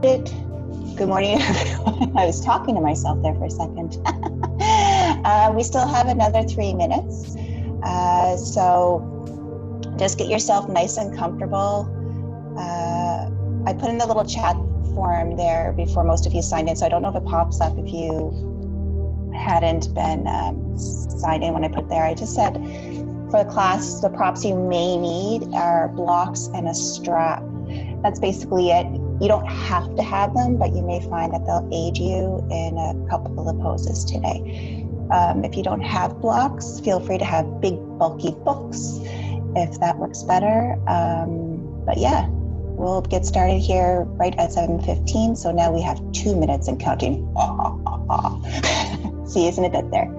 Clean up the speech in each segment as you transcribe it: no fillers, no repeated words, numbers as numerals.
Good morning, everyone. I was talking to myself there for a second. We still have another 3 minutes. So just get yourself nice and comfortable. I put in the little chat form there before most of you signed in, so I don't know if it pops up if you hadn't been signed in when I put there. I just said for the class, the props you may need are blocks and a strap. That's basically it. You don't have to have them, but you may find that they'll aid you in a couple of the poses today. If you don't have blocks, feel free to have big, bulky books if that works better. But yeah, we'll get started here right at 7:15. So now we have 2 minutes and counting. See you in a bit there.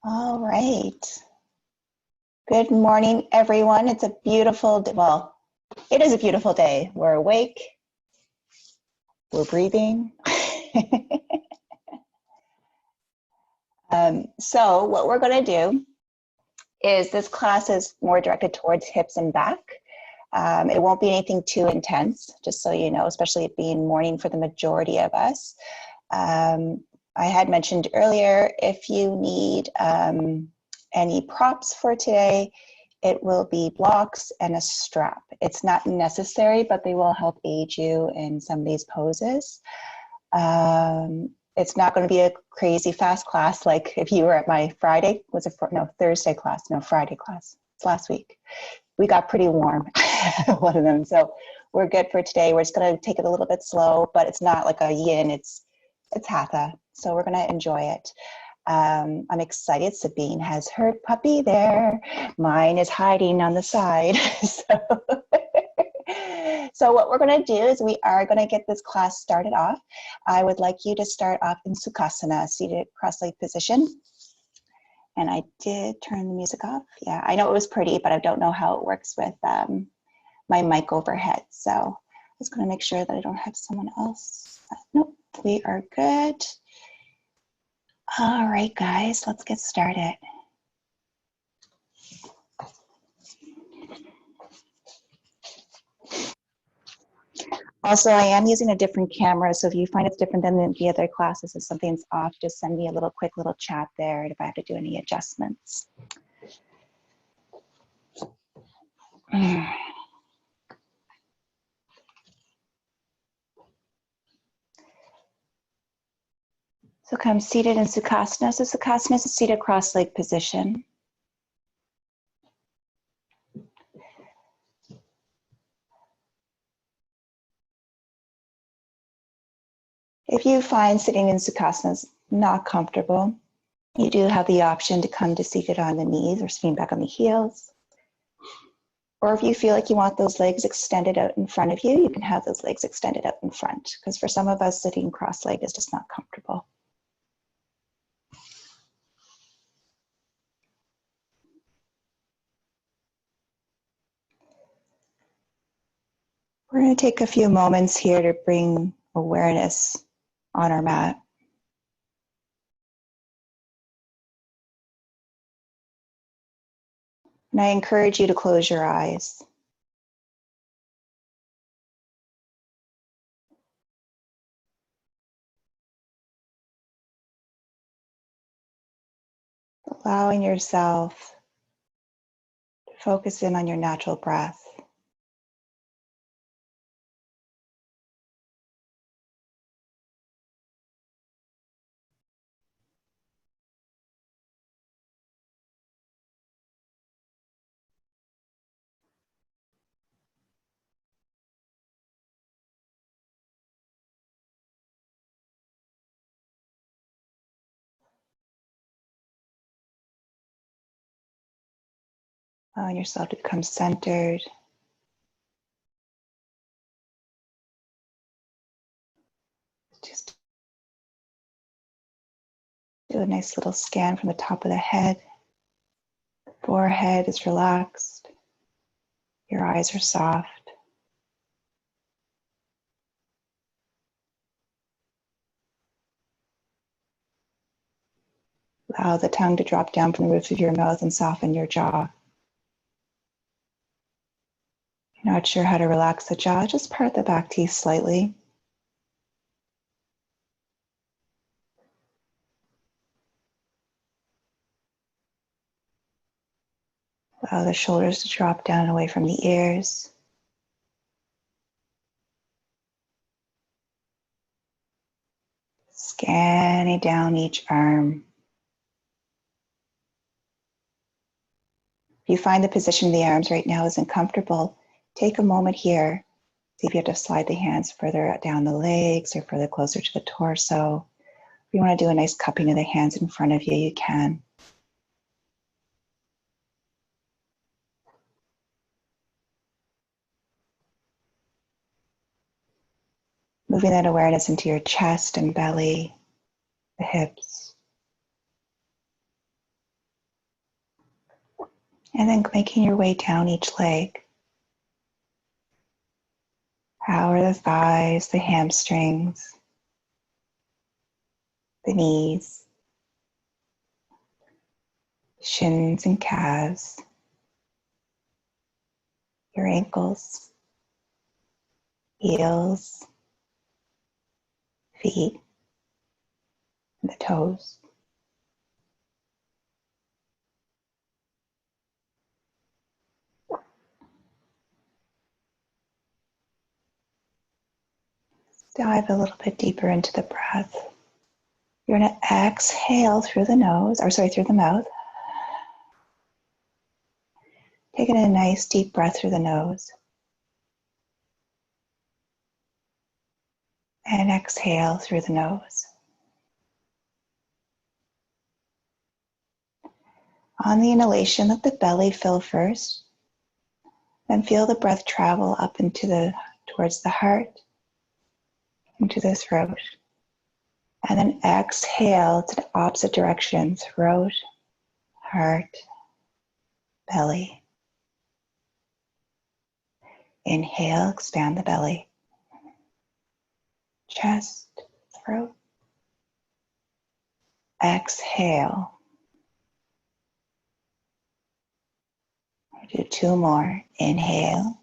All right. Good morning, everyone. It's a beautiful day. Well, it is a beautiful day. We're awake. We're breathing. So what we're going to do is this class is more directed towards hips and back. It won't be anything too intense, just so you know, especially it being morning for the majority of us. I had mentioned earlier, if you need any props for today, it will be blocks and a strap. It's not necessary, but they will help aid you in some of these poses. It's not going to be a crazy fast class like if you were at my Friday, Thursday class, no, Friday class. It's last week. We got pretty warm, one of them. So we're good for today. We're just going to take it a little bit slow, but it's not like a yin, it's hatha. So we're going to enjoy it. I'm excited. Sabine has her puppy there. Mine is hiding on the side. So what we're going to do is we are going to get this class started off. I would like you to start off in Sukhasana, seated cross-legged position. And I did turn the music off. Yeah, I know it was pretty, but I don't know how it works with my mic overhead. So I'm just going to make sure that I don't have someone else. Nope, we are good. All right, guys, let's get started. Also, I am using a different camera, so if you find it's different than the other classes, if something's off, just send me a quick little chat there if I have to do any adjustments. So come seated in Sukhasana. So Sukhasana is a seated cross-legged position. If you find sitting in Sukhasana is not comfortable, you do have the option to come to seated on the knees or sitting back on the heels. Or if you feel like you want those legs extended out in front of you, you can have those legs extended out in front, because for some of us, sitting cross-legged is just not comfortable. We're going to take a few moments here to bring awareness on our mat. And I encourage you to close your eyes. Allowing yourself to focus in on your natural breath. Allowing yourself to become centered. Just do a nice little scan from the top of the head. The forehead is relaxed. Your eyes are soft. Allow the tongue to drop down from the roof of your mouth and soften your jaw. If you're not sure how to relax the jaw, just part the back teeth slightly. Allow the shoulders to drop down away from the ears. Scanning down each arm. If you find the position of the arms right now isn't comfortable, take a moment here. See if you have to slide the hands further down the legs or further closer to the torso. If you want to do a nice cupping of the hands in front of you, you can. Moving that awareness into your chest and belly, the hips. And then making your way down each leg. How are the thighs, the hamstrings, the knees, shins and calves, your ankles, heels, feet, and the toes. Dive a little bit deeper into the breath. You're going to exhale through the nose, through the mouth. Taking a nice deep breath through the nose. And exhale through the nose. On the inhalation, let the belly fill first. Then feel the breath travel up towards the heart, into the throat. And then exhale to the opposite direction, throat, heart, belly. Inhale, expand the belly. Chest, throat. Exhale. Do two more. Inhale.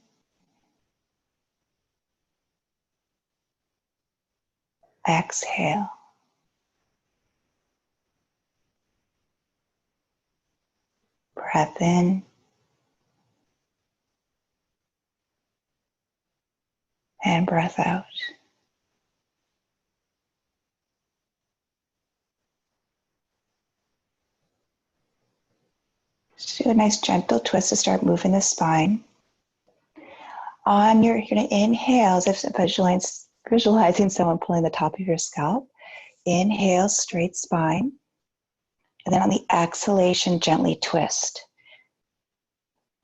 Exhale. Breath in. And breath out. Just do a nice gentle twist to start moving the spine. You're going to inhale as if visualizing someone pulling the top of your scalp. Inhale, straight spine. And then on the exhalation, gently twist.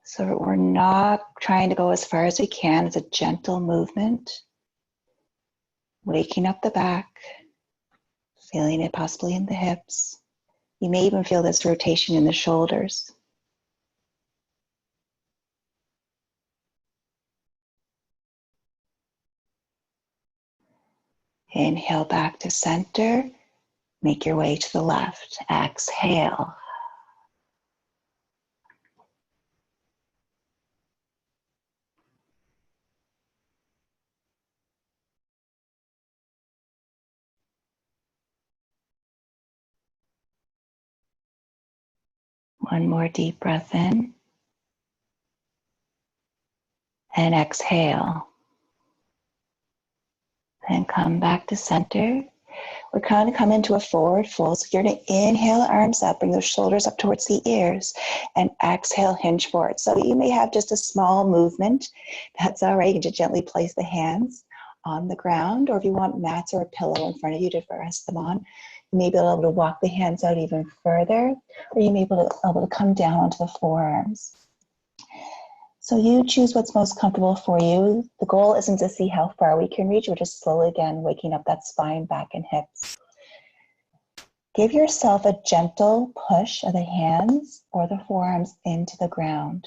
So we're not trying to go as far as we can. It's a gentle movement. Waking up the back. Feeling it possibly in the hips. You may even feel this rotation in the shoulders. Inhale back to center. Make your way to the left. Exhale. One more deep breath in. And exhale. And come back to center. We're kind of come into a forward fold. So you're going to inhale, arms up, bring those shoulders up towards the ears, and exhale, hinge forward. So you may have just a small movement. That's all right. You can just gently place the hands on the ground, or if you want mats or a pillow in front of you to rest them on, you may be able to walk the hands out even further, or you may be able to come down onto the forearms. So you choose what's most comfortable for you. The goal isn't to see how far we can reach. We're just slowly, again, waking up that spine, back, and hips. Give yourself a gentle push of the hands or the forearms into the ground.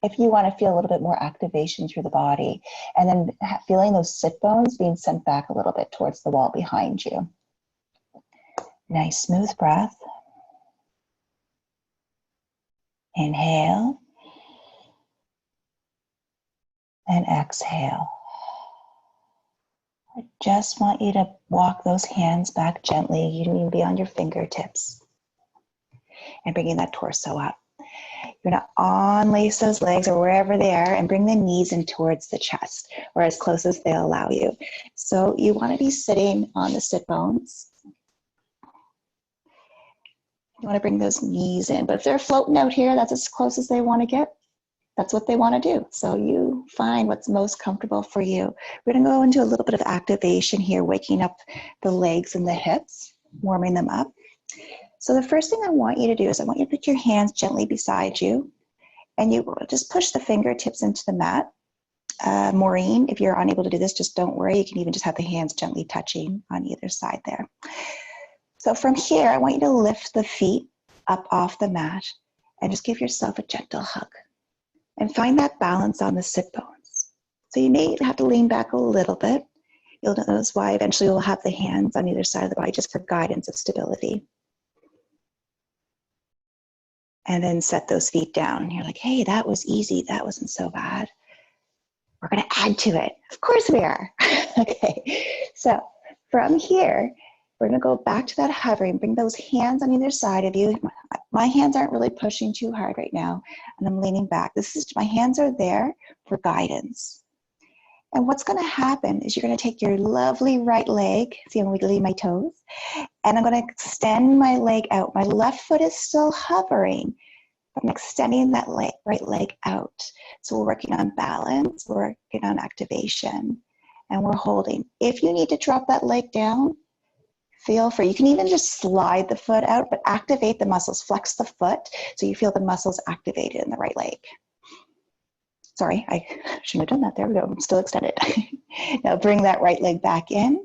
If you want to feel a little bit more activation through the body, and then feeling those sit bones being sent back a little bit towards the wall behind you. Nice, smooth breath. Inhale. And exhale. I just want you to walk those hands back gently. You don't even be on your fingertips. And bringing that torso up. You're going to unlace those legs or wherever they are and bring the knees in towards the chest or as close as they'll allow you. So you want to be sitting on the sit bones. You want to bring those knees in. But if they're floating out here, that's as close as they want to get. That's what they want to do. So you find what's most comfortable for you. We're going to go into a little bit of activation here, waking up the legs and the hips, warming them up. So the first thing I want you to do is I want you to put your hands gently beside you, and you just push the fingertips into the mat. Maureen, if you're unable to do this, just don't worry. You can even just have the hands gently touching on either side there. So from here, I want you to lift the feet up off the mat and just give yourself a gentle hug. And find that balance on the sit bones. So you may have to lean back a little bit. You'll notice why eventually you'll have the hands on either side of the body just for guidance of stability. And then set those feet down. You're like, hey, that was easy. That wasn't so bad. We're going to add to it. Of course we are. Okay, so from here, we're going to go back to that hovering. Bring those hands on either side of you. My hands aren't really pushing too hard right now, and I'm leaning back. My hands are there for guidance. And what's going to happen is you're going to take your lovely right leg, see I'm wiggling my toes, and I'm going to extend my leg out. My left foot is still hovering, but I'm extending that right leg out. So we're working on balance, we're working on activation, and we're holding. If you need to drop that leg down, feel free. You can even just slide the foot out, but activate the muscles. Flex the foot so you feel the muscles activated in the right leg. Sorry, I shouldn't have done that. There we go. I'm still extended. Now bring that right leg back in.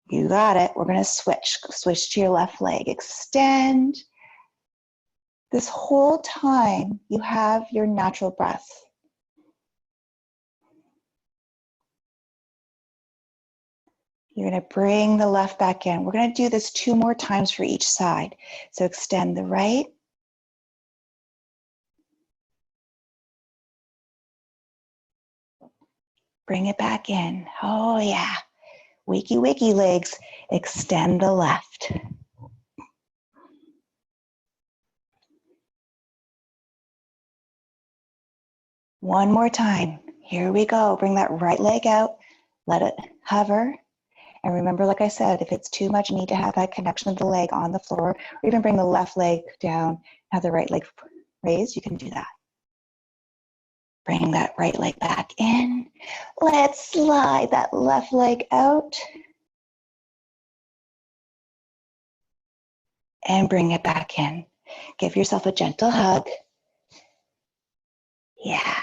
You got it. We're going to switch to your left leg. Extend. This whole time you have your natural breath. You're going to bring the left back in. We're going to do this 2 more times for each side. So extend the right. Bring it back in. Oh yeah. Wakey, wakey legs. Extend the left. One more time. Here we go. Bring that right leg out. Let it hover. And remember, like I said, if it's too much, you need to have that connection of the leg on the floor, or even bring the left leg down, have the right leg raised, you can do that. Bring that right leg back in. Let's slide that left leg out. And bring it back in. Give yourself a gentle hug. Yeah.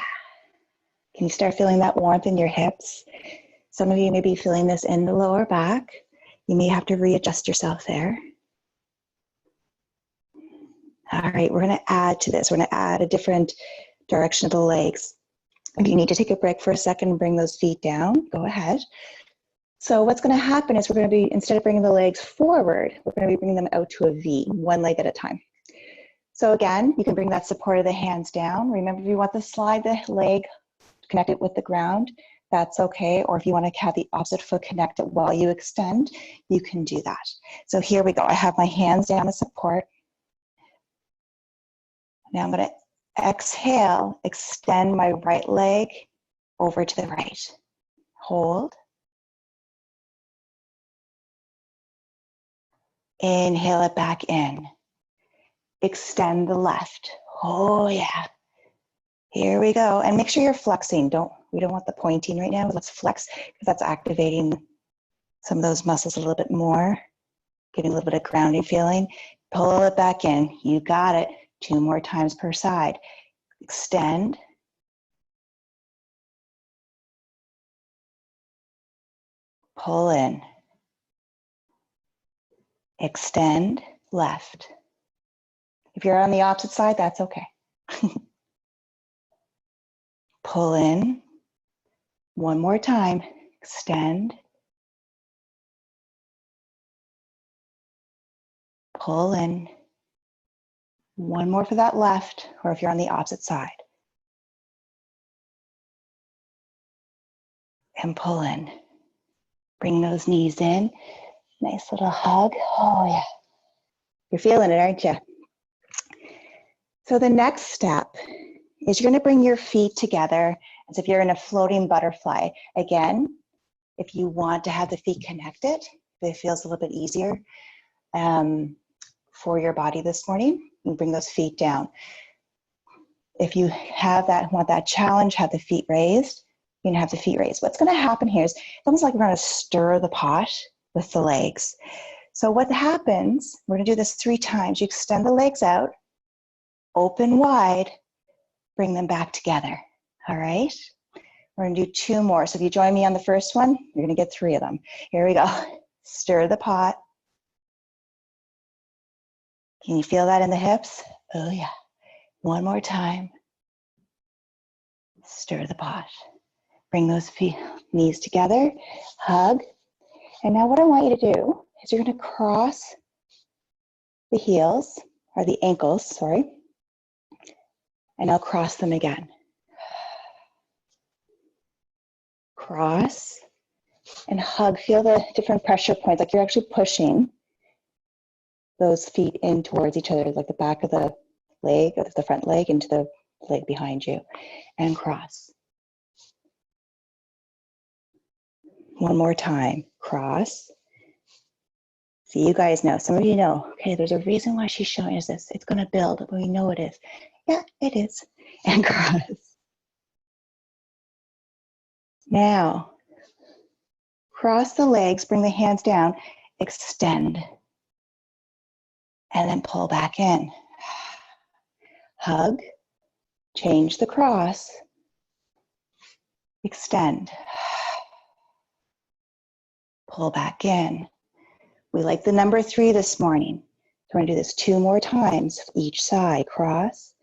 Can you start feeling that warmth in your hips? Some of you may be feeling this in the lower back. You may have to readjust yourself there. All right, we're going to add to this. We're going to add a different direction of the legs. If you need to take a break for a second and bring those feet down, go ahead. So what's going to happen is we're going to be, instead of bringing the legs forward, we're going to be bringing them out to a V, one leg at a time. So again, you can bring that support of the hands down. Remember, if you want to slide the leg, connect it with the ground, that's okay. Or if you want to have the opposite foot connect it while you extend, you can do that. So here we go. I have my hands down to support. Now I'm going to exhale, extend my right leg over to the right. Hold. Inhale it back in. Extend the left. Oh yeah. Here we go. And make sure you're flexing. We don't want the pointing right now. Let's flex because that's activating some of those muscles a little bit more. Getting a little bit of grounding feeling. Pull it back in. You got it. 2 more times per side. Extend. Pull in. Extend, left. If you're on the opposite side, that's okay. Pull in. 1 more time. Extend. Pull in. 1 more for that left, or if you're on the opposite side. And pull in. Bring those knees in. Nice little hug. Oh yeah. You're feeling it, aren't you? So the next step is you're going to bring your feet together as if you're in a floating butterfly. Again, if you want to have the feet connected, if it feels a little bit easier for your body this morning, you bring those feet down. If you want that challenge, have the feet raised, you can have the feet raised. What's going to happen here is it's almost like we're going to stir the pot with the legs. So what happens, we're going to do this 3 times. You extend the legs out, open wide, bring them back together. All right? We're going to do 2 more. So if you join me on the first one, you're going to get 3 of them. Here we go. Stir the pot. Can you feel that in the hips? Oh yeah. 1 more time. Stir the pot. Bring those knees together. Hug. And now what I want you to do is you're going to cross the heels, or the ankles, sorry. And I'll cross them again. Cross and hug. Feel the different pressure points, like you're actually pushing those feet in towards each other, like the back of the leg, or the front leg into the leg behind you. And cross. 1 more time. Cross. See, you guys know, some of you know, okay, there's a reason why she's showing us this. It's going to build, but we know it is. Yeah, it is. And cross. Now, cross the legs, bring the hands down, extend, and then pull back in. Hug, change the cross, extend, pull back in. We like the number 3 this morning. So we're going to do this 2 more times, each side. Cross.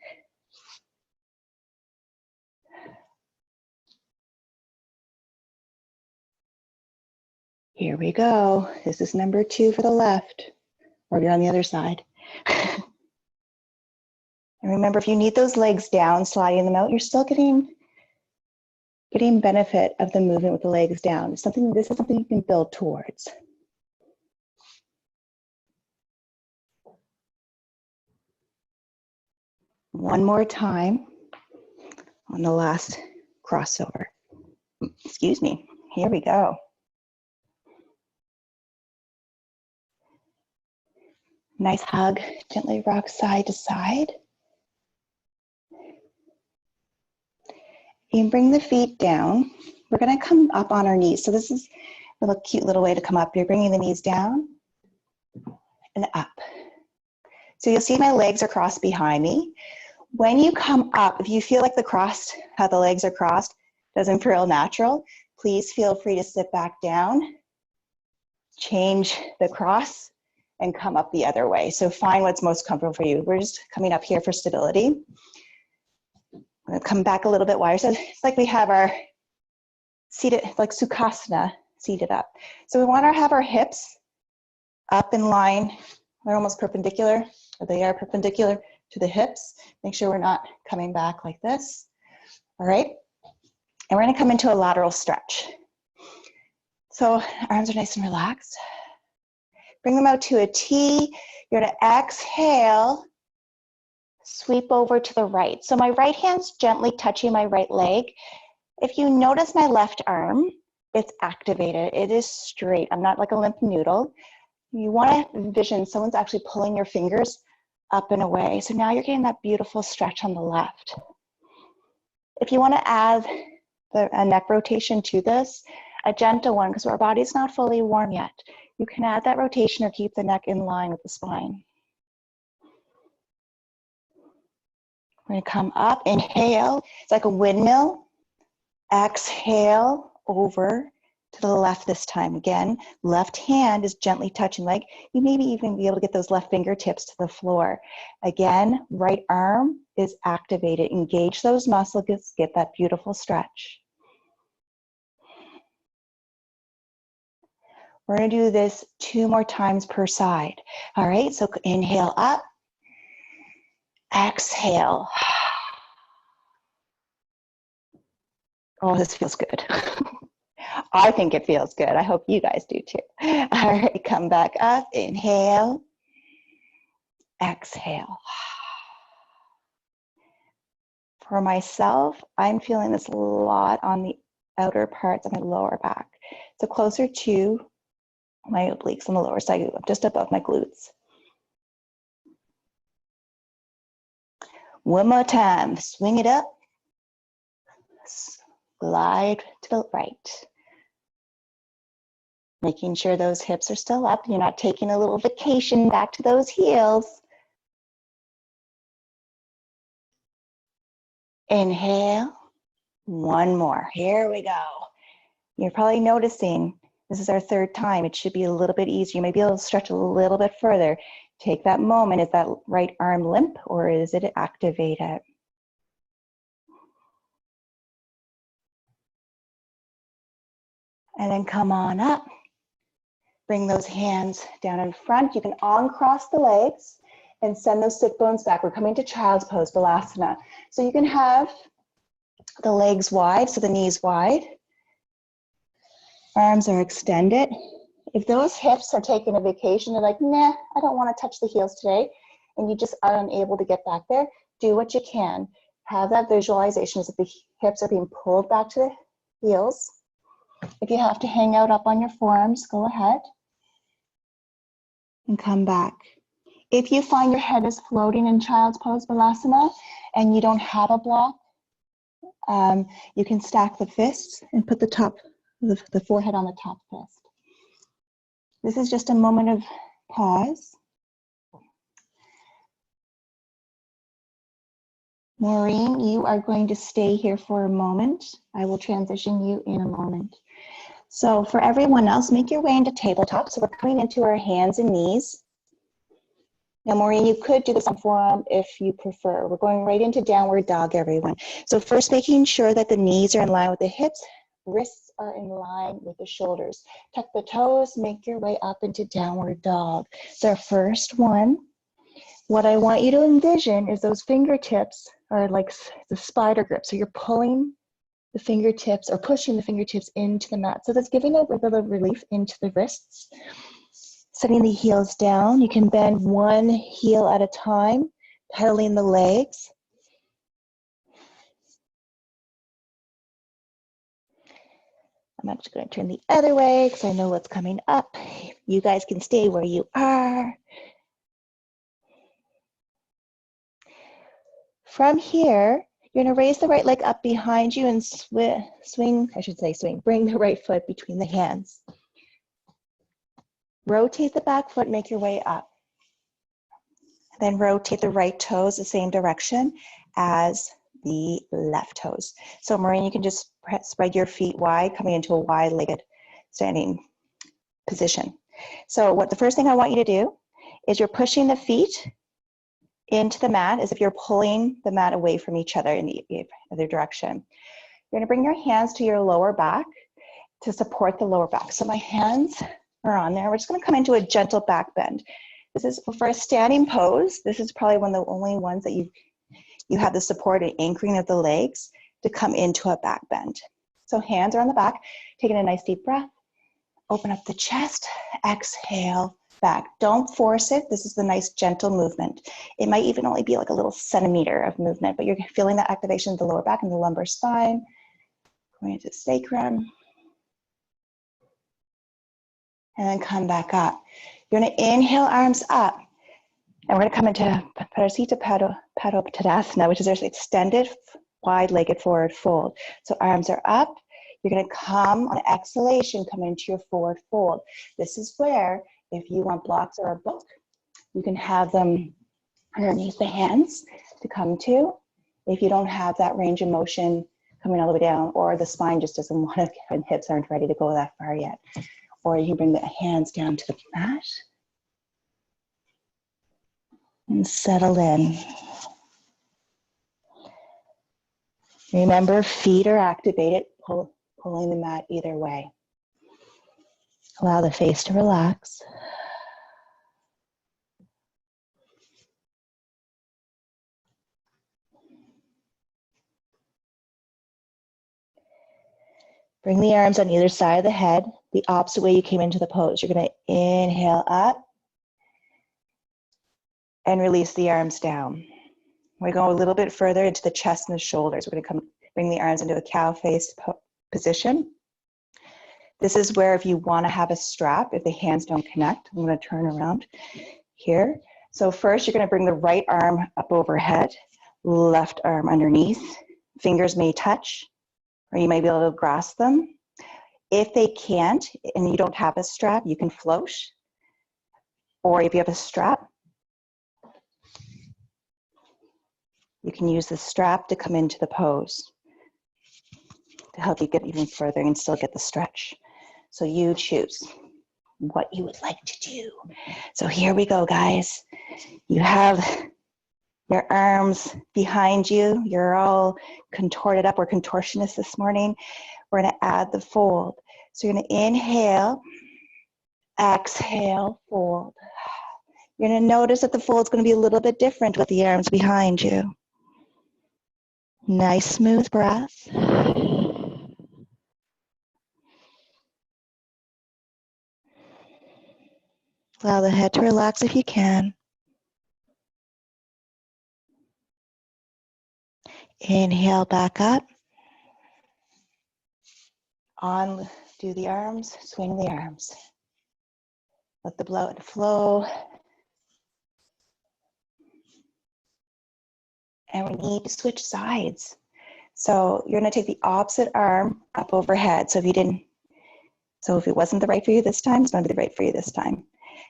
Here we go. This is number 2 for the left, or you're on the other side. And remember, if you need those legs down, sliding them out, you're still getting benefit of the movement with the legs down. This is something you can build towards. One more time on the last crossover. Excuse me. Here we go. Nice hug. Gently rock side to side. You can bring the feet down. We're going to come up on our knees. So this is a little cute little way to come up. You're bringing the knees down and up. So you'll see my legs are crossed behind me. When you come up, if you feel like how the legs are crossed doesn't feel natural, please feel free to sit back down, change the cross, and come up the other way. So find what's most comfortable for you. We're just coming up here for stability. I'm going to come back a little bit wider. So it's like we have our seated, like Sukhasana, seated up. So we want to have our hips up in line. They're almost perpendicular, or they are perpendicular to the hips. Make sure we're not coming back like this. All right. And we're going to come into a lateral stretch. So arms are nice and relaxed. Bring them out to a T. You're going to exhale, Sweep over to the right. So my right hand's gently touching my right leg. If you notice my left arm, it's activated. It is straight. I'm not like a limp noodle. You want to envision someone's actually pulling your fingers up and away. So now you're getting that beautiful stretch on the left. If you want to add a neck rotation to this, a gentle one, because our body's not fully warm yet, you can add that rotation or keep the neck in line with the spine. We're going to come up, inhale. It's like a windmill. Exhale over to the left this time. Again, left hand is gently touching leg. You maybe even be able to get those left fingertips to the floor. Again, right arm is activated. Engage those muscles, get that beautiful stretch. We're going to do this 2 more times per side. All right, so inhale up, exhale. Oh, this feels good. I think it feels good. I hope you guys do too. All right, come back up, inhale, exhale. For myself, I'm feeling this a lot on the outer parts of my lower back. So closer to my obliques on the lower side, just above my glutes. One more time, swing it up, slide to the right. Making sure those hips are still up. You're not taking a little vacation back to those heels. Inhale, one more. Here we go. You're probably noticing this is our 3rd time. It should be a little bit easier. You may be able to stretch a little bit further. Take that moment. Is that right arm limp or is it activated? And then come on up. Bring those hands down in front. You can uncross the legs and send those sit bones back. We're coming to child's pose, Balasana. So you can have the legs wide, so the knees wide. Arms are extended. If those hips are taking a vacation, they're like, nah, I don't want to touch the heels today, and you just are unable to get back there, do what you can. Have that visualization as if the hips are being pulled back to the heels. If you have to hang out up on your forearms, go ahead and come back. If you find your head is floating in child's pose, Balasana, and you don't have a block, you can stack the fists and put the forehead on the top fist. This is just a moment of pause. Maureen, you are going to stay here for a moment. I will transition you in a moment. So for everyone else, make your way into tabletop. So we're coming into our hands and knees. Now, Maureen, you could do this on forearm if you prefer. We're going right into downward dog, everyone. So first, making sure that the knees are in line with the hips, wrists are in line with the shoulders. Tuck the toes, make your way up into downward dog. So our first one, what I want you to envision is those fingertips are like the spider grip. So you're pulling the fingertips or pushing the fingertips into the mat. So that's giving a little bit of relief into the wrists. Setting the heels down. You can bend one heel at a time, pedaling the legs. I'm actually going to turn the other way because I know what's coming up. You guys can stay where you are. From here, you're going to raise the right leg up behind you and swing, bring the right foot between the hands. Rotate the back foot, make your way up. Then rotate the right toes the same direction as the left toes. So Maureen, you can just spread your feet wide, coming into a wide-legged standing position. So the first thing I want you to do is you're pushing the feet into the mat as if you're pulling the mat away from each other in the other direction. You're gonna bring your hands to your lower back to support the lower back. So my hands are on there. We're just gonna come into a gentle back bend. This is for a standing pose. This is probably one of the only ones that you have the support and anchoring of the legs to come into a back bend. So hands are on the back, taking a nice deep breath. Open up the chest, exhale, back. Don't force it. This is the nice gentle movement. It might even only be like a little centimeter of movement, but you're feeling that activation of the lower back and the lumbar spine, going into the sacrum. And then come back up. You're gonna inhale, arms up. And we're gonna come into Parasita Padottanasana, which is our extended, wide-legged forward fold. So arms are up. You're gonna come on exhalation, come into your forward fold. This is where, if you want blocks or a book, you can have them underneath the hands to come to. If you don't have that range of motion coming all the way down, or the spine just doesn't want to, and hips aren't ready to go that far yet. Or you can bring the hands down to the mat and settle in. Remember, feet are activated, pulling the mat either way. Allow the face to relax. Bring the arms on either side of the head, the opposite way you came into the pose. You're going to inhale up and release the arms down. We're going a little bit further into the chest and the shoulders. We're going to bring the arms into a cow face position. This is where, if you want to have a strap, if the hands don't connect, I'm going to turn around here. So first, you're going to bring the right arm up overhead, left arm underneath. Fingers may touch, or you may be able to grasp them. If they can't, and you don't have a strap, you can float. Or if you have a strap, you can use the strap to come into the pose to help you get even further and still get the stretch. So you choose what you would like to do. So here we go, guys. You have your arms behind you. You're all contorted up. We're contortionists this morning. We're going to add the fold. So you're going to inhale, exhale, fold. You're going to notice that the fold's going to be a little bit different with the arms behind you. Nice, smooth breath. Allow the head to relax if you can. Inhale back up. On, do the arms, swing the arms. Let the blood flow. And we need to switch sides. So you're going to take the opposite arm up overhead. So if it wasn't the right for you this time, it's going to be the right for you this time.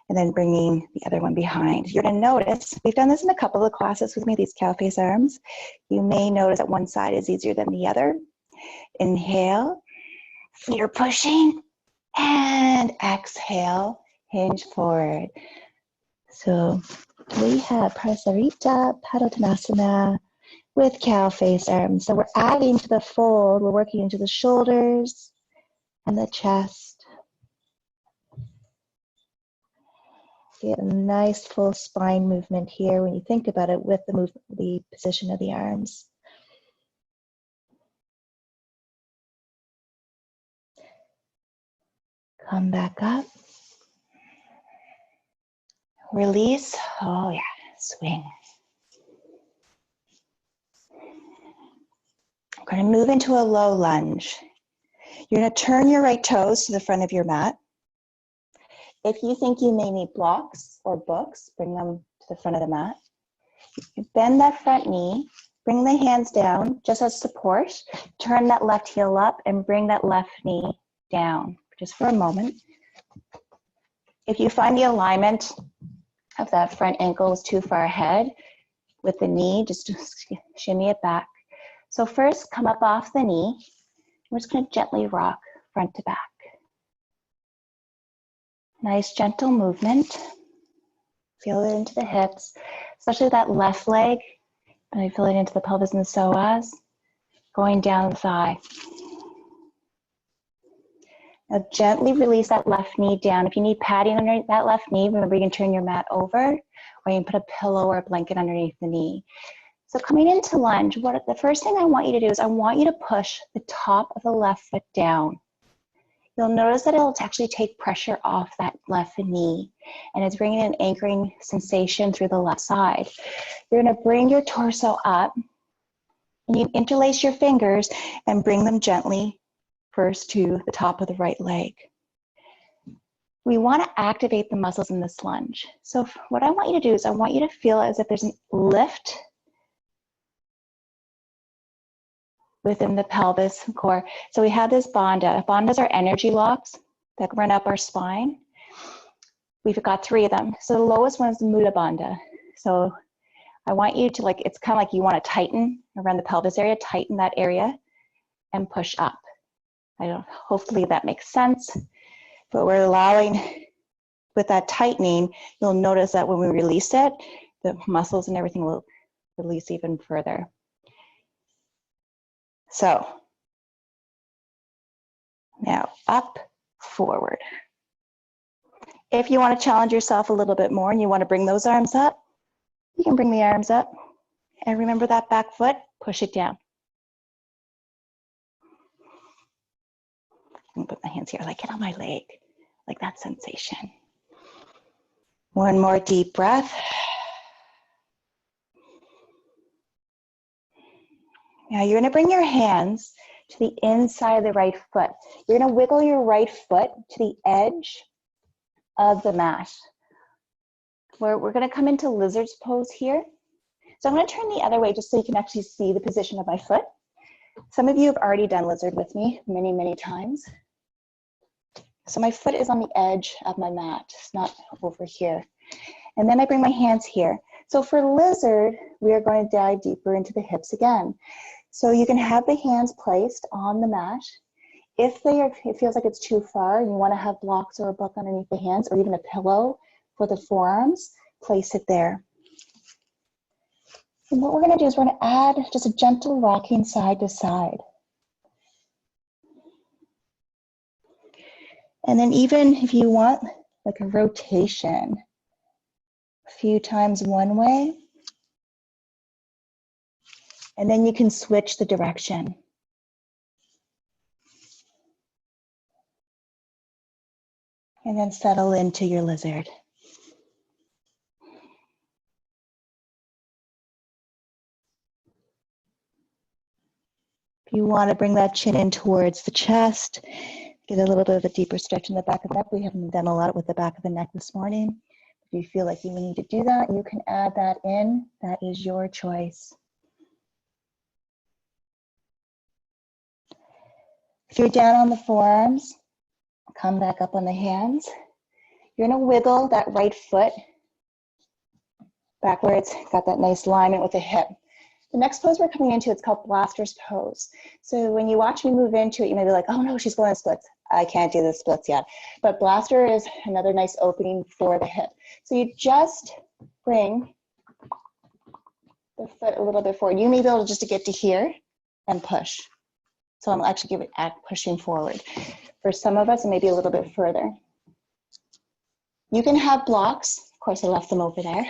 And then bringing the other one behind. You're going to notice, we've done this in a couple of classes with me, these cow face arms. You may notice that one side is easier than the other. Inhale, you're pushing, and exhale, hinge forward. So we have Parasita Padottanasana with cow face arms. So we're adding to the fold, we're working into the shoulders and the chest. Get a nice full spine movement here when you think about it with the movement, the position of the arms. Come back up. Release. Oh yeah, swing. We're going to move into a low lunge. You're going to turn your right toes to the front of your mat. If you think you may need blocks or books, bring them to the front of the mat. You bend that front knee, bring the hands down just as support. Turn that left heel up and bring that left knee down just for a moment. If you find the alignment of that front ankle is too far ahead with the knee, just shimmy it back. So first, come up off the knee. We're just going to gently rock front to back. Nice gentle movement. Feel it into the hips, especially that left leg. And I feel it into the pelvis and the psoas, going down the thigh. Now gently release that left knee down. If you need padding underneath that left knee, remember you can turn your mat over, or you can put a pillow or a blanket underneath the knee. So coming into lunge, the first thing I want you to do is I want you to push the top of the left foot down. you'll notice that it'll actually take pressure off that left knee, and it's bringing an anchoring sensation through the left side. You're gonna bring your torso up, and you interlace your fingers and bring them gently first to the top of the right leg. We wanna activate the muscles in this lunge. So what I want you to do is I want you to feel as if there's a lift within the pelvis core. So we have this bandha. Bandhas are energy locks that run up our spine. We've got 3 of them. So the lowest one is the Mudra Bandha. So I want you to it's kind of like you want to tighten around the pelvis area, tighten that area and push up. Hopefully that makes sense, but we're allowing, with that tightening, you'll notice that when we release it, the muscles and everything will release even further. So now up, forward. If you want to challenge yourself a little bit more and you want to bring those arms up, you can bring the arms up. And remember that back foot, push it down. I'm gonna put my hands here, get on my leg, like that sensation. One more deep breath. Now you're gonna bring your hands to the inside of the right foot. You're gonna wiggle your right foot to the edge of the mat. We're gonna come into lizard's pose here. So I'm gonna turn the other way just so you can actually see the position of my foot. Some of you have already done lizard with me many, many times. So my foot is on the edge of my mat, it's not over here. And then I bring my hands here. So for lizard, we are going to dive deeper into the hips again. So you can have the hands placed on the mat. If it feels like it's too far, you want to have blocks or a book underneath the hands, or even a pillow for the forearms, place it there. And what we're going to do is we're going to add just a gentle rocking side to side. And then even if you want like a rotation, a few times one way, and then you can switch the direction. And then settle into your lizard. If you want to bring that chin in towards the chest, get a little bit of a deeper stretch in the back of the neck. We haven't done a lot with the back of the neck this morning. If you feel like you need to do that, you can add that in. That is your choice. If you're down on the forearms, come back up on the hands. You're gonna wiggle that right foot back where it's got that nice alignment with the hip. The next pose we're coming into, it's called Blaster's pose. So when you watch me move into it, you may be like, oh no, she's going to splits. I can't do the splits yet. But Blaster is another nice opening for the hip. So you just bring the foot a little bit forward. You may be able just to get to here and push. So I'm actually giving pushing forward. For some of us, it may be a little bit further. You can have blocks. Of course, I left them over there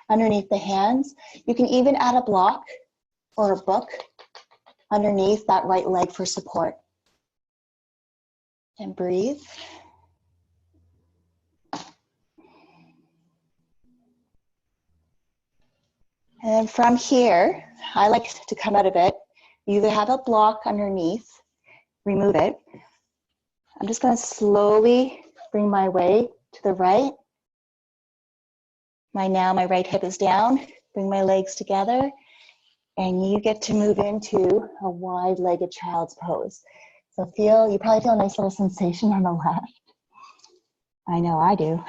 underneath the hands. You can even add a block or a book underneath that right leg for support. And breathe. And then from here, I like to come out of it. You either have a block underneath, remove it. I'm just going to slowly bring my weight to the right. Now my right hip is down. Bring my legs together. And you get to move into a wide-legged child's pose. So you probably feel a nice little sensation on the left. I know I do.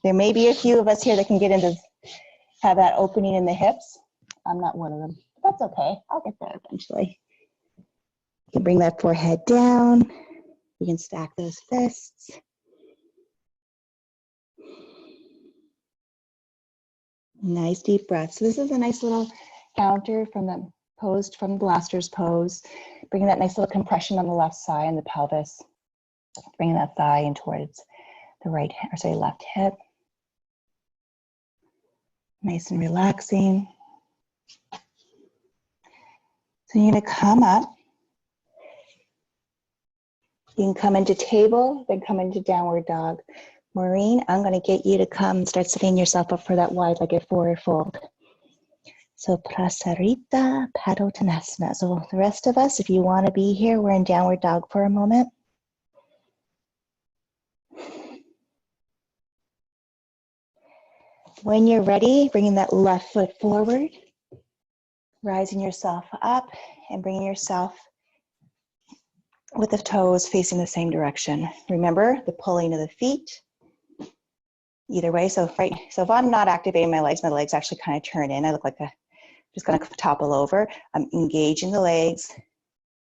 There may be a few of us here that can get into, have that opening in the hips. I'm not one of them. That's okay. I'll get there eventually. You can bring that forehead down. You can stack those fists. Nice deep breath. So this is a nice little counter from the pose, from Blaster's pose. Bringing that nice little compression on the left side and the pelvis. Bringing that thigh in towards the left hip. Nice and relaxing. So you're gonna come up. You can come into table, then come into downward dog. Maureen, I'm going to get you to come start setting yourself up for that wide-legged forward fold. So Prasarita Padottanasana. So the rest of us, if you want to be here, we're in downward dog for a moment. When you're ready, bringing that left foot forward, rising yourself up and bringing yourself with the toes facing the same direction. Remember the pulling of the feet. Either way, so if I'm not activating my legs actually kind of turn in. I look like just gonna topple over. I'm engaging the legs,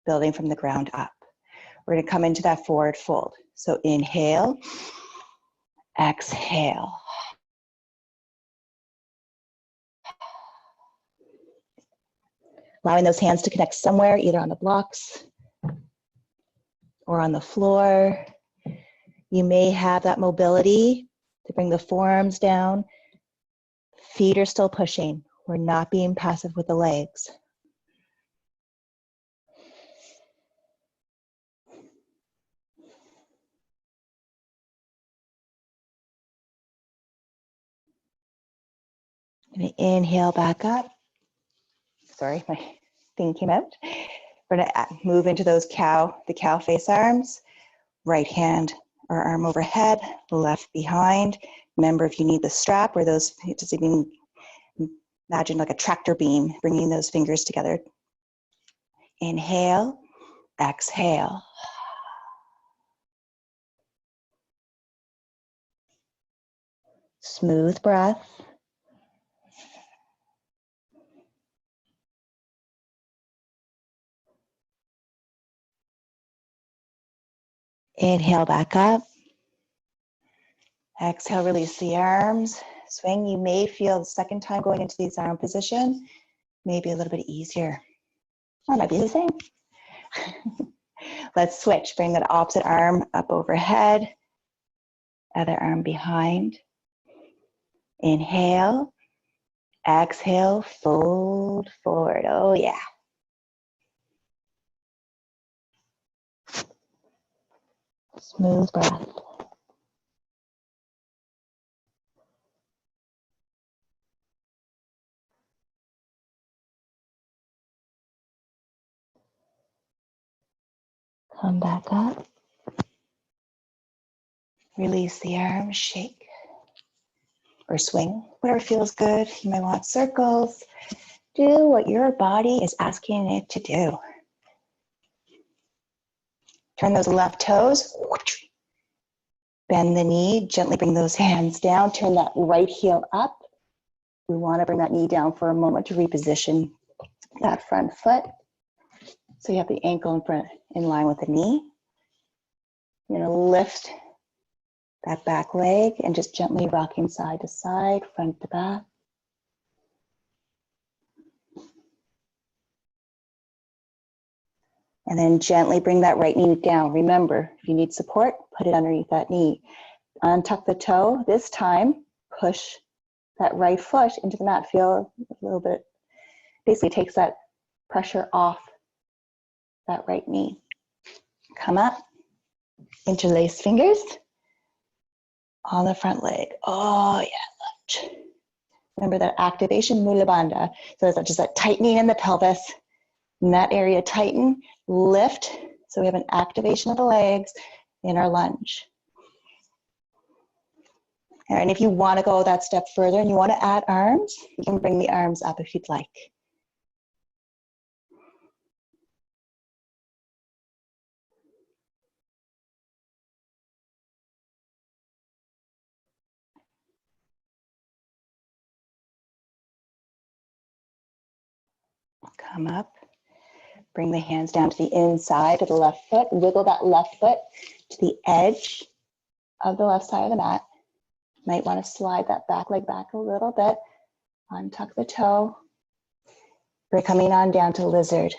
building from the ground up. We're gonna come into that forward fold. So inhale, exhale. Allowing those hands to connect somewhere, either on the blocks or on the floor. You may have that mobility to bring the forearms down. Feet are still pushing. We're not being passive with the legs. I'm gonna inhale back up. Sorry, my thing came out. We're gonna move into those the cow face arms. Right hand or arm overhead, left behind. Remember, if you need the strap or those, just even imagine like a tractor beam, bringing those fingers together. Inhale, exhale. Smooth breath. Inhale back up. Exhale, release the arms. Swing. You may feel the second time going into this arm position, maybe a little bit easier. Or it might be the same. Let's switch. Bring that opposite arm up overhead. Other arm behind. Inhale. Exhale, fold forward. Oh yeah. Smooth breath. Come back up. Release the arms, shake or swing, whatever feels good. You might want circles. Do what your body is asking it to do. Turn those left toes. Bend the knee, gently bring those hands down. Turn that right heel up. We want to bring that knee down for a moment to reposition that front foot. So you have the ankle in front, in line with the knee. You're going to lift that back leg and just gently rocking side to side, front to back. And then gently bring that right knee down. Remember, if you need support, put it underneath that knee. Untuck the toe. This time, push that right foot into the mat. Feel a little bit, basically takes that pressure off that right knee. Come up, interlace fingers on the front leg. Oh yeah, left. Remember that activation, Mula Bandha. So it's just that tightening in the pelvis. In that area, tighten, lift. So we have an activation of the legs in our lunge. All right, and if you want to go that step further and you want to add arms, you can bring the arms up if you'd like. Come up, bring the hands down to the inside of the left foot, wiggle that left foot to the edge of the left side of the mat. Might want to slide that back leg back a little bit, untuck the toe. We're coming on down to lizard.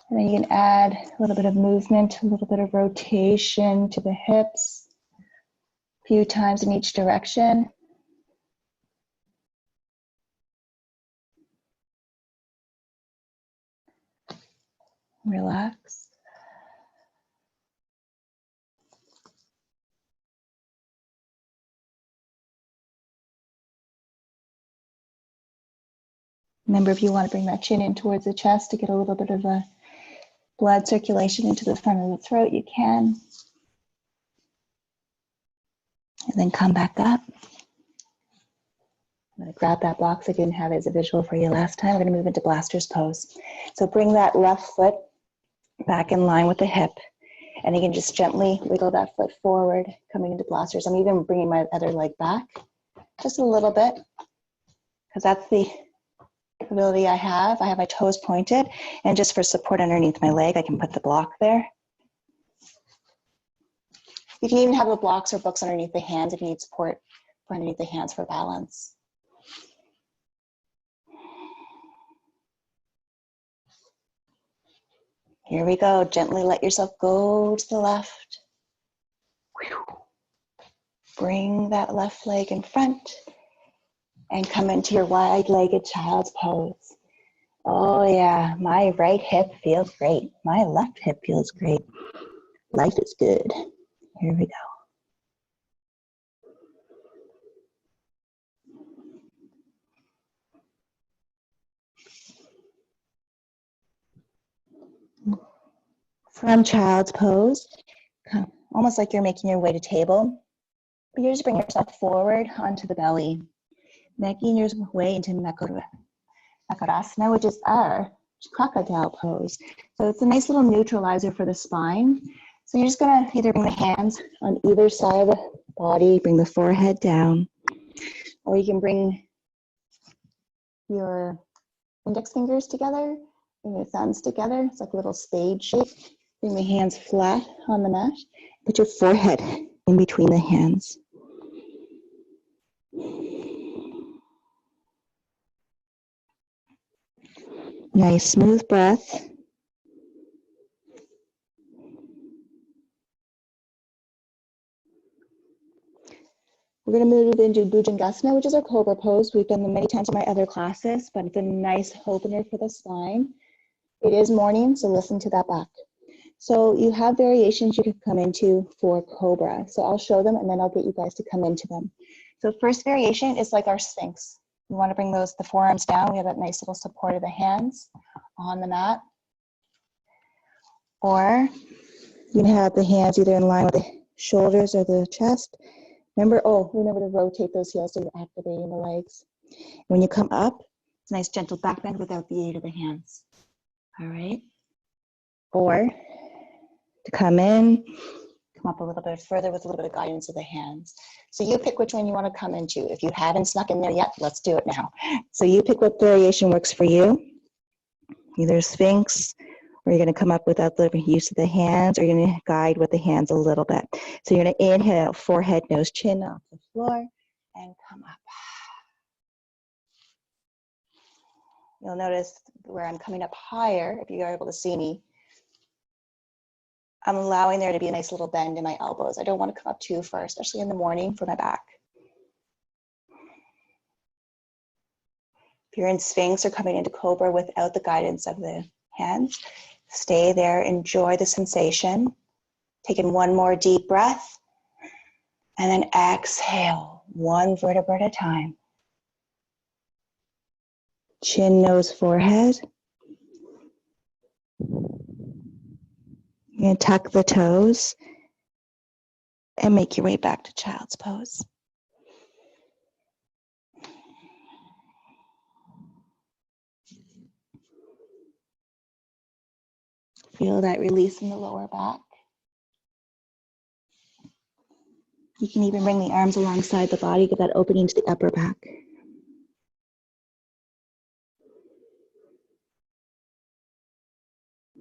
And then you can add a little bit of movement, a little bit of rotation to the hips, a few times in each direction. Relax. Remember, if you want to bring that chin in towards the chest to get a little bit of a blood circulation into the front of the throat, you can. And then come back up. I'm going to grab that block so I didn't have it as a visual for you last time. We're going to move into Blaster's pose. So bring that left foot back in line with the hip. And you can just gently wiggle that foot forward, coming into Blasters. I'm even bringing my other leg back just a little bit, because that's the ability I have. I have my toes pointed, and just for support underneath my leg, I can put the block there. You can even have the blocks or books underneath the hands if you need support for underneath the hands for balance. Here we go. Gently let yourself go to the left. Bring that left leg in front and come into your wide-legged child's pose. Oh yeah, my right hip feels great. My left hip feels great. Life is good. Here we go. From child's pose, almost like you're making your way to table, but you just bring yourself forward onto the belly, making your way into Makarasana, which is our crocodile pose. So it's a nice little neutralizer for the spine. So you're just gonna either bring the hands on either side of the body, bring the forehead down, or you can bring your index fingers together and your thumbs together. It's like a little spade shape. Bring the hands flat on the mat. Put your forehead in between the hands. Nice smooth breath. We're going to move into Bhujangasana, which is our cobra pose. We've done them many times in my other classes, but it's a nice opener for the spine. It is morning, so listen to that back. So you have variations you could come into for cobra. So I'll show them and then I'll get you guys to come into them. So first variation is like our Sphinx. You want to bring the forearms down. We have that nice little support of the hands on the mat. Or you can have the hands either in line with the shoulders or the chest. Remember to rotate those heels so you're activating the legs. When you come up, it's a nice gentle back bend without the aid of the hands. All right. Or to come in, come up a little bit further with a little bit of guidance of the hands. So you pick which one you want to come into. If you haven't snuck in there yet, let's do it now. So you pick what variation works for you. Either Sphinx, or you're going to come up without the use of the hands, or you're going to guide with the hands a little bit. So you're going to inhale, forehead, nose, chin off the floor, and come up. You'll notice where I'm coming up higher, if you are able to see me, I'm allowing there to be a nice little bend in my elbows. I don't want to come up too far, especially in the morning for my back. If you're in Sphinx or coming into Cobra without the guidance of the hands, stay there, enjoy the sensation. Taking one more deep breath, and then exhale, one vertebra at a time. Chin, nose, forehead. You're going to tuck the toes and make your way back to child's pose. Feel that release in the lower back. You can even bring the arms alongside the body, get that opening to the upper back.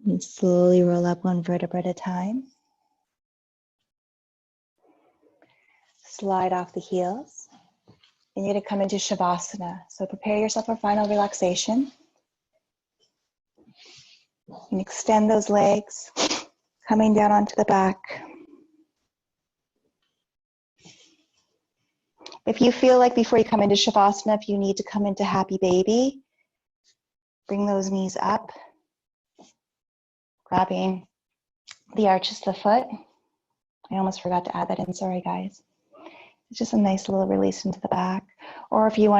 And slowly roll up one vertebra at a time. Slide off the heels. And you're going to come into Shavasana. So prepare yourself for final relaxation. And extend those legs, coming down onto the back. If you feel like before you come into Shavasana, if you need to come into Happy Baby, bring those knees up, grabbing the arches of the foot. I almost forgot to add that in, sorry guys. It's just a nice little release into the back. Or if you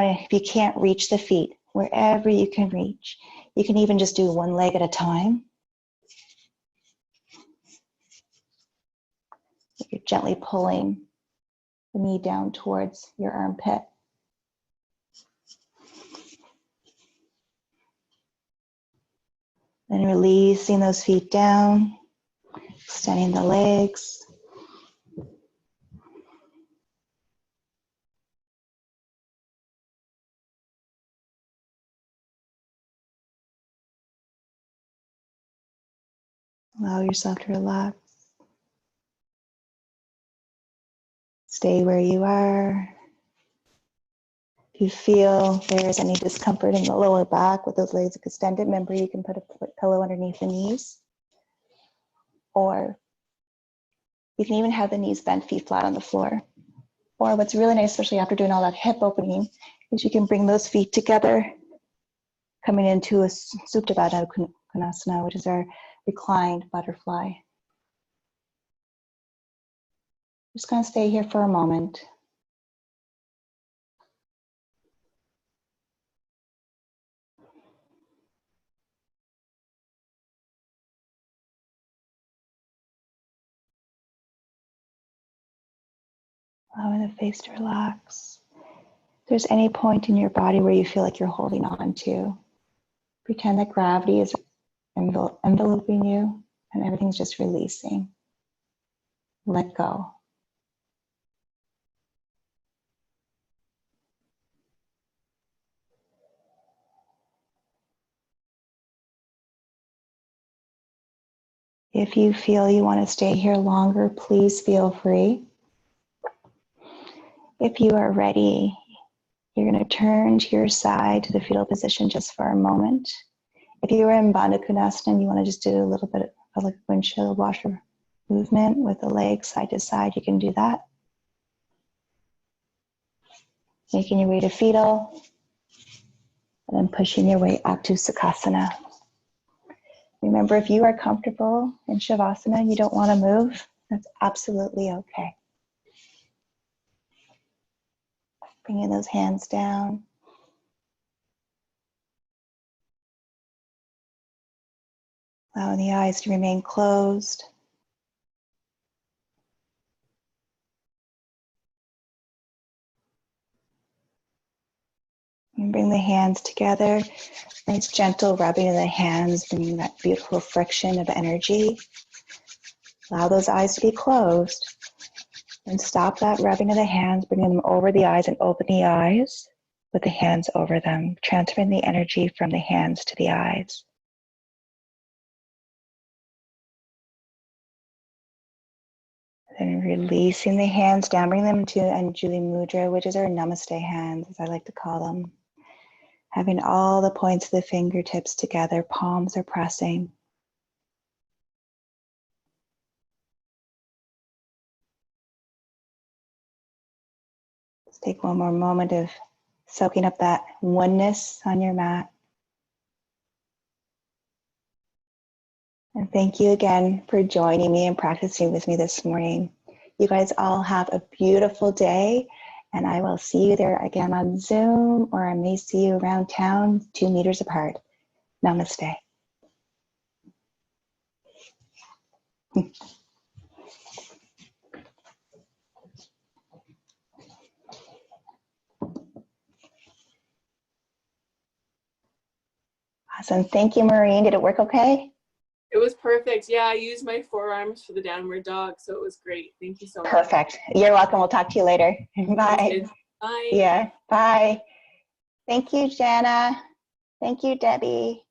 can't reach the feet, wherever you can reach. You can even just do one leg at a time. You're gently pulling the knee down towards your armpit. Then releasing those feet down, extending the legs. Allow yourself to relax. Stay where you are. If you feel there is any discomfort in the lower back with those legs extended, remember you can put a pillow underneath the knees. Or you can even have the knees bent, feet flat on the floor. Or what's really nice, especially after doing all that hip opening, is you can bring those feet together, coming into a Supta Baddha Konasana, which is our reclined butterfly. Just gonna stay here for a moment. Allowing the face to relax. If there's any point in your body where you feel like you're holding on to, pretend that gravity is enveloping you and everything's just releasing. Let go. If you feel you want to stay here longer, please feel free. If you are ready, you're going to turn to your side to the fetal position just for a moment. If you are in Bandha Konasana and you want to just do a little bit of like windshield washer movement with the legs side to side, you can do that. Making your way to fetal, and then pushing your way up to Sukhasana. Remember, if you are comfortable in Shavasana and you don't want to move, that's absolutely okay. Bringing those hands down. Allowing the eyes to remain closed. And bring the hands together. Nice gentle rubbing of the hands, bringing that beautiful friction of energy. Allow those eyes to be closed. And stop that rubbing of the hands, bringing them over the eyes and open the eyes with the hands over them, transferring the energy from the hands to the eyes. Then releasing the hands down, bring them to Anjali Mudra, which is our Namaste hands, as I like to call them. Having all the points of the fingertips together, palms are pressing. Let's take one more moment of soaking up that oneness on your mat. And thank you again for joining me and practicing with me this morning. You guys all have a beautiful day, and I will see you there again on Zoom, or I may see you around town 2 meters apart. Namaste. Awesome. Thank you, Maureen. Did it work okay? It was perfect. Yeah, I used my forearms for the downward dog, so it was great. Thank you so much. Perfect. You're welcome. We'll talk to you later. Bye. Bye. Yeah, bye. Thank you, Jana. Thank you, Debbie.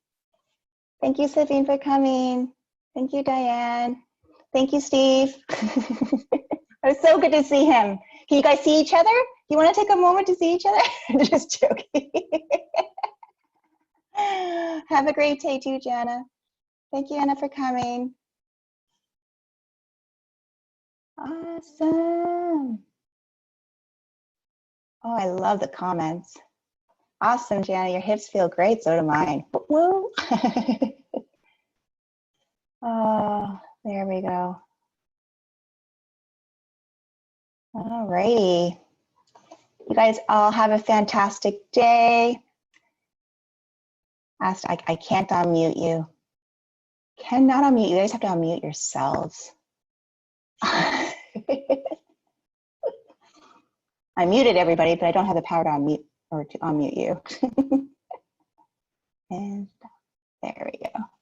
Thank you, Sabine, for coming. Thank you, Diane. Thank you, Steve. It was so good to see him. Can you guys see each other? You want to take a moment to see each other? Just joking. Have a great day too, Jana. Thank you, Anna, for coming. Awesome. Oh, I love the comments. Awesome, Jana. Your hips feel great. So do mine. Woo. Oh, there we go. All righty. You guys all have a fantastic day. Asked, I can't unmute you. Cannot unmute you. You guys have to unmute yourselves. I muted everybody, but I don't have the power to unmute or to unmute you. And there we go.